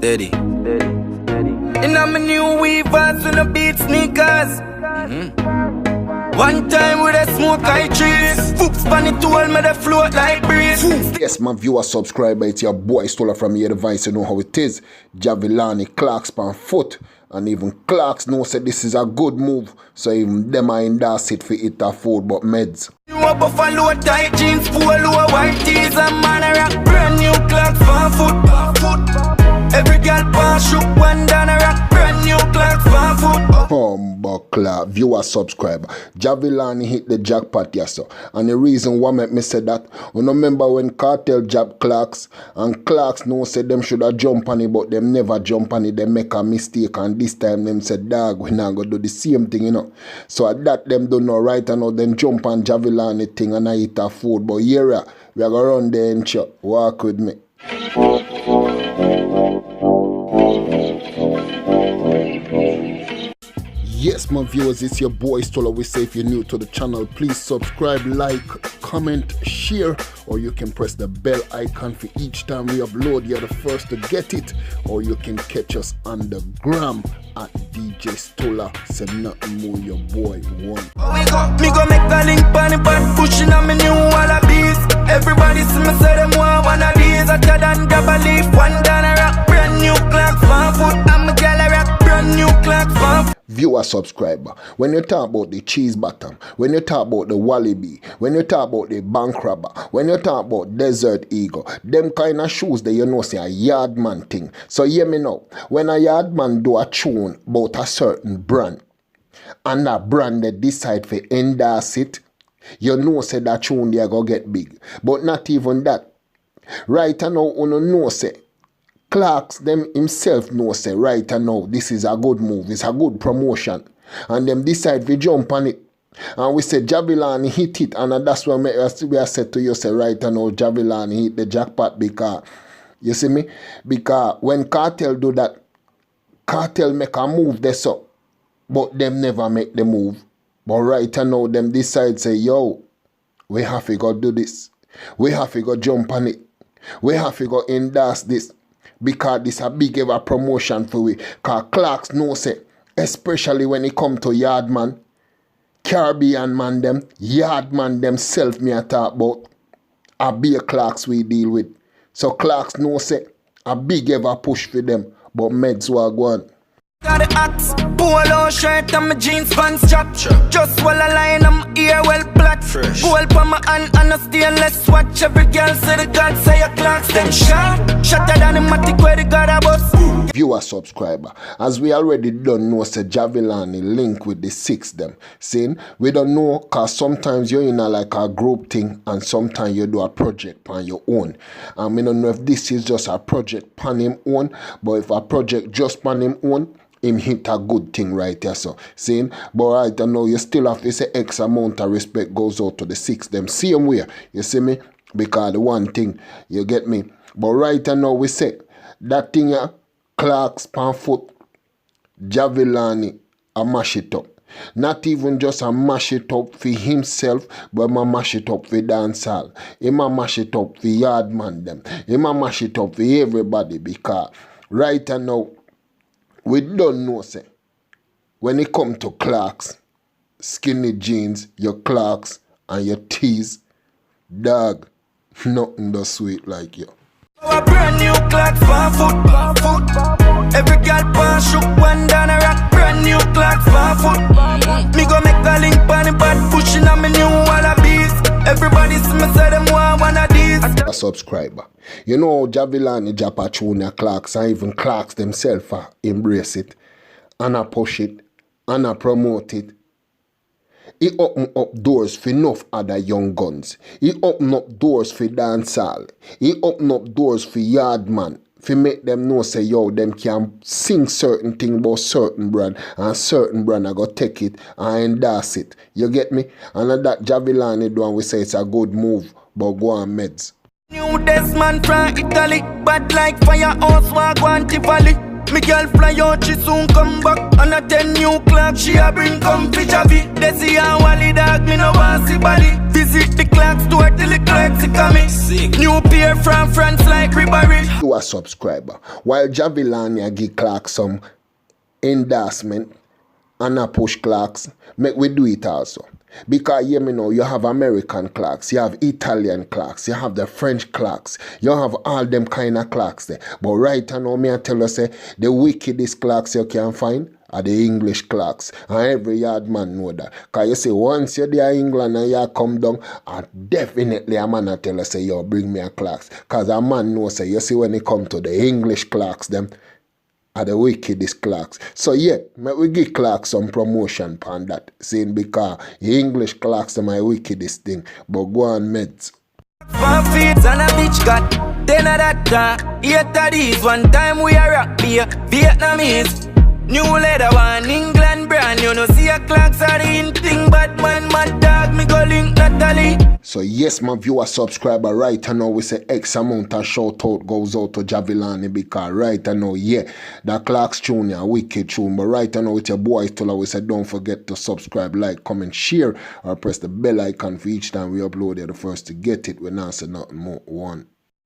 Steady. And I'm a new weavers with the beat sneakers. One time with a smoke I trees. Fooks on it all, me the float like breeze. Yes, my viewer, subscriber, it's your boy Djstullaa from your device. You know how it is. Jahvillani, CLARKS, Pon Foot. And even CLARKS know say this is a good move. So even them are endorse it for it afford but meds. You a buffalo tight jeans, polo white tees, and man a rock brand new CLARKS, Pon Foot. Every girl pass shoot one down a rock brand new CLARKS, Pon Foot. Buckler, viewer, subscriber. Jahvillani hit the jackpot, yes sir. And the reason why make me say that, you remember when Kartel jab CLARKS, and CLARKS know say them should have jump on it, but them never jump on it, they make a mistake, and this time them said, dog, we not gonna do the same thing, you know. So at that them don't know right and now them jump on Jahvillani thing and I eat a food. But here we are gonna run there and chop. Walk with me. Yes, my viewers, it's your boy Djstullaa. We say if you're new to the channel, please subscribe, like, comment, share, or you can press the bell icon for each time we upload. You're the first to get it, or you can catch us on the gram at DJ Djstullaa. Say nothing more, your boy one. Me go make a link on the band, pushing on me new wallabies. Everybody see me say them want one of these. I tell them grab a leaf, one down a rock, brand new CLARKS, Pon Foot. I'm a gal a rock, brand new CLARKS, Pon Foot. Viewer, subscriber, when you talk about the cheese bottom, when you talk about the wallaby, when you talk about the bank robber, when you talk about desert eagle, them kind of shoes that you know say a yard man thing. So hear me now, when a yard man do a tune about a certain brand, and that brand they decide to endorse it, you know say that tune they go get big. But not even that. Right now, you know say CLARKS them himself know say right now this is a good move, it's a good promotion, and them decide we jump on it, and we say Jahvillani hit it, and that's why we are said to you say right now Jahvillani hit the jackpot, because you see me, because when Kartel do that, Kartel make a move they so, but them never make the move. But right now them decide say yo, we have to go do this, we have to go jump on it, we have to go endorse this. Because this a big ever promotion for we. Because CLARKS know say, especially when it come to Yardman, Caribbean man them, Yardman themselves me a talk about, a big CLARKS we deal with. So CLARKS know say, a big ever push for them, but meds were gone. Got the axe, polo shirt and my jeans pants chop. Just while I line on my ear well black. Gold pa my hand and a stainless watch. Every girl say the God say a CLARKS them sharp. Shatter than the matic where the God a bus. Viewer, subscriber, as we already don't know say Jahvillani link with the six them. Saying we don't know cause sometimes you're in a like a group thing and sometimes you do a project on your own. And we don't know if this is just a project on him own, but if a project just on him own, him hit a good thing right here, so saying, but right now you still have to say X amount of respect goes out to the six them same way, you see me, because the one thing, you get me, but right now we say that thing CLARKS, Pon Foot, Jahvillani a mash it up. Not even just a mash it up for himself, but a mash it up for Dancehall. Him a mash it up for Yardman them. Him a mash it up for everybody, because right now we don't know say when it come to CLARKS, skinny jeans, your CLARKS and your tees, dog, nothing does sweet like you. A brand new CLARKS, Pon Foot. Every girl pass shoot one down a rock, brand new CLARKS, Pon Foot. Me go make a link on the bad, pushing on me new wallabies. Everybody see me say them want one of these. A subscriber, you know Jahvillani Japachuna CLARKS and even CLARKS themselves embrace it and I push it and I promote it. He open up doors for enough other young guns. He open up doors for Dancehall. He open up doors for Yardman. For make them know say yo, them can sing certain thing about certain brand and certain brand I go take it and endorse it. You get me? And that Jahvillani do and we say it's a good move, but go on meds. New Desmond from Italy, bad like firehouse walk on Tivoli. Me girl fly out, she soon come back. On a 10 new clock, she a bring come for Javi. Desi and Wally dog, me no want see body. Visit the Clarks store till the Clarks coming. New pair from France like Ribari. You a subscriber. While Jahvillani give Clarks some endorsement and a push Clarks, make we do it also. Because you know, you have American Clarks, you have Italian Clarks, you have the French Clarks, you have all them kind of Clarks there. But right now, me I tell you, say, the wickedest Clarks you can find are the English Clarks. And every yard man know that. Because you say, once you're there in England and you come down, and definitely a man I tell you, say, yo, bring me a Clarks. Because a man knows, say, you see when it come to the English Clarks, them are the wickedest Clarks. So yeah, we give Clarks some promotion on that. Saying because the English Clarks are my wickedest thing. But go on meds. 5 feet and a bitch got 10 of that time. 8 of these, one time we are rock beer. Vietnamese. New leather one, England brand. You know see a Clarks are the in thing. But man, my dog, me go link Natalie. So yes, my viewer subscriber, right now we say X amount of shout out goes out to Jahvillani because right now, yeah, the Clarks tune a wicked tune. But right now with your boy Djstullaa, we say don't forget to subscribe, like, comment, share, or press the bell icon for each time we upload it. The first to get it. We not say nothing more. One.